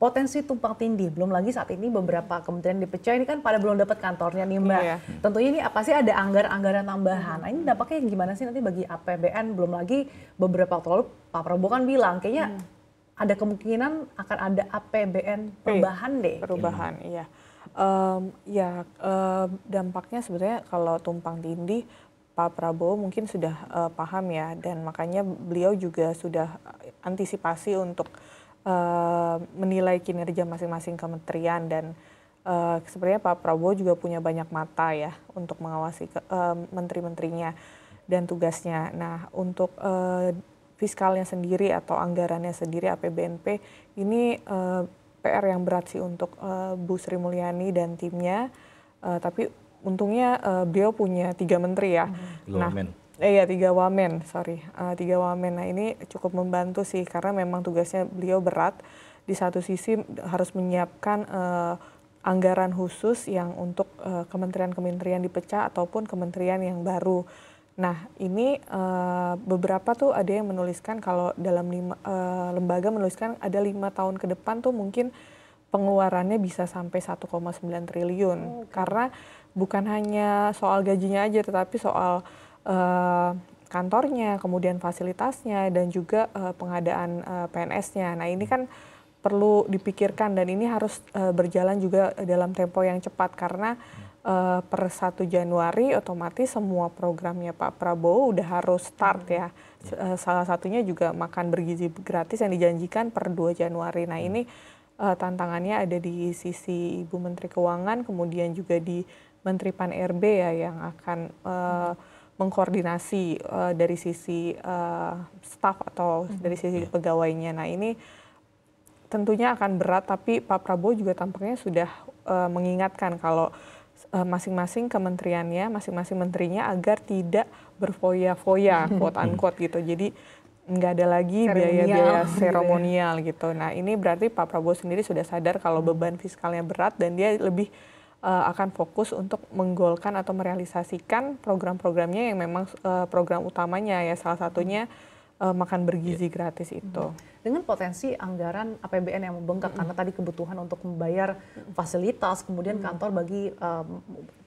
potensi tumpang tindih, belum lagi saat ini beberapa kementerian dipecah, ini kan pada belum dapat kantornya nih Mbak. Iya. Tentunya ini pasti ada anggaran tambahan. Nah ini dampaknya gimana sih nanti bagi APBN, belum lagi beberapa waktu lalu Pak Prabowo kan bilang kayaknya ada kemungkinan akan ada APBN perubahan deh. Perubahan, iya. Dampaknya sebenarnya kalau tumpang tindih, Pak Prabowo mungkin sudah paham ya, dan makanya beliau juga sudah antisipasi untuk menilai kinerja masing-masing kementerian, dan sebenarnya Pak Prabowo juga punya banyak mata ya untuk mengawasi menteri-menterinya dan tugasnya. Nah, untuk fiskalnya sendiri atau anggarannya sendiri APBNP ini PR yang berat sih untuk Bu Sri Mulyani dan timnya, tapi untungnya beliau punya 3 menteri ya. Tiga wamen. Nah ini cukup membantu sih karena memang tugasnya beliau berat. Di satu sisi harus menyiapkan anggaran khusus yang untuk kementerian-kementerian dipecah ataupun kementerian yang baru. Nah ini beberapa tuh ada yang menuliskan kalau dalam lembaga menuliskan ada 5 tahun ke depan tuh mungkin pengeluarannya bisa sampai 1,9 triliun. Karena bukan hanya soal gajinya aja tetapi soal kantornya, kemudian fasilitasnya, dan juga pengadaan PNS-nya. Nah ini kan perlu dipikirkan dan ini harus berjalan juga dalam tempo yang cepat karena per 1 Januari otomatis semua programnya Pak Prabowo udah harus start ya. Salah satunya juga makan bergizi gratis yang dijanjikan per 2 Januari. Nah ini tantangannya ada di sisi Ibu Menteri Keuangan, kemudian juga di Menteri Pan-RB ya yang akan mengkoordinasi dari sisi staf atau dari sisi pegawainya. Nah ini tentunya akan berat, tapi Pak Prabowo juga tampaknya sudah mengingatkan kalau masing-masing kementeriannya, masing-masing menterinya agar tidak berfoya-foya, quote-unquote gitu. Jadi nggak ada lagi biaya-biaya seremonial gitu. Nah ini berarti Pak Prabowo sendiri sudah sadar kalau beban fiskalnya berat dan dia lebih akan fokus untuk menggolkan atau merealisasikan program-programnya yang memang program utamanya ya, salah satunya makan bergizi gratis itu. Dengan potensi anggaran APBN yang membengkak karena tadi kebutuhan untuk membayar fasilitas, kemudian kantor bagi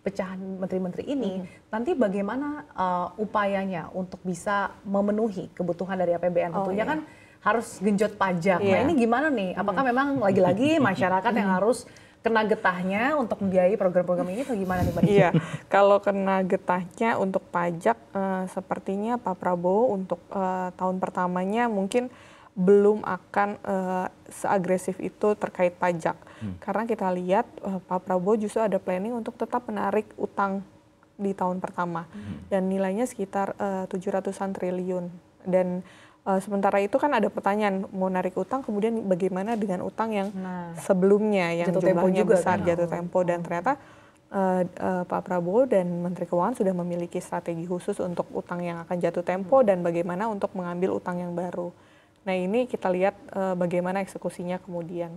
pecahan menteri-menteri ini, nanti bagaimana upayanya untuk bisa memenuhi kebutuhan dari APBN? Tentunya kan harus genjot pajak. Nah ini gimana nih? Apakah memang lagi-lagi masyarakat yang harus kena getahnya untuk membiayai program-program ini atau gimana nih Mbak? Iya, kalau kena getahnya untuk pajak sepertinya Pak Prabowo untuk tahun pertamanya mungkin belum akan seagresif itu terkait pajak. Karena kita lihat Pak Prabowo justru ada planning untuk tetap menarik utang di tahun pertama. Dan nilainya sekitar 700-an triliun. Dan sementara itu kan ada pertanyaan mau narik utang, kemudian bagaimana dengan utang yang sebelumnya yang jumlahnya besar, jatuh tempo, dan ternyata Pak Prabowo dan Menteri Keuangan sudah memiliki strategi khusus untuk utang yang akan jatuh tempo dan bagaimana untuk mengambil utang yang baru. Nah ini kita lihat bagaimana eksekusinya kemudian.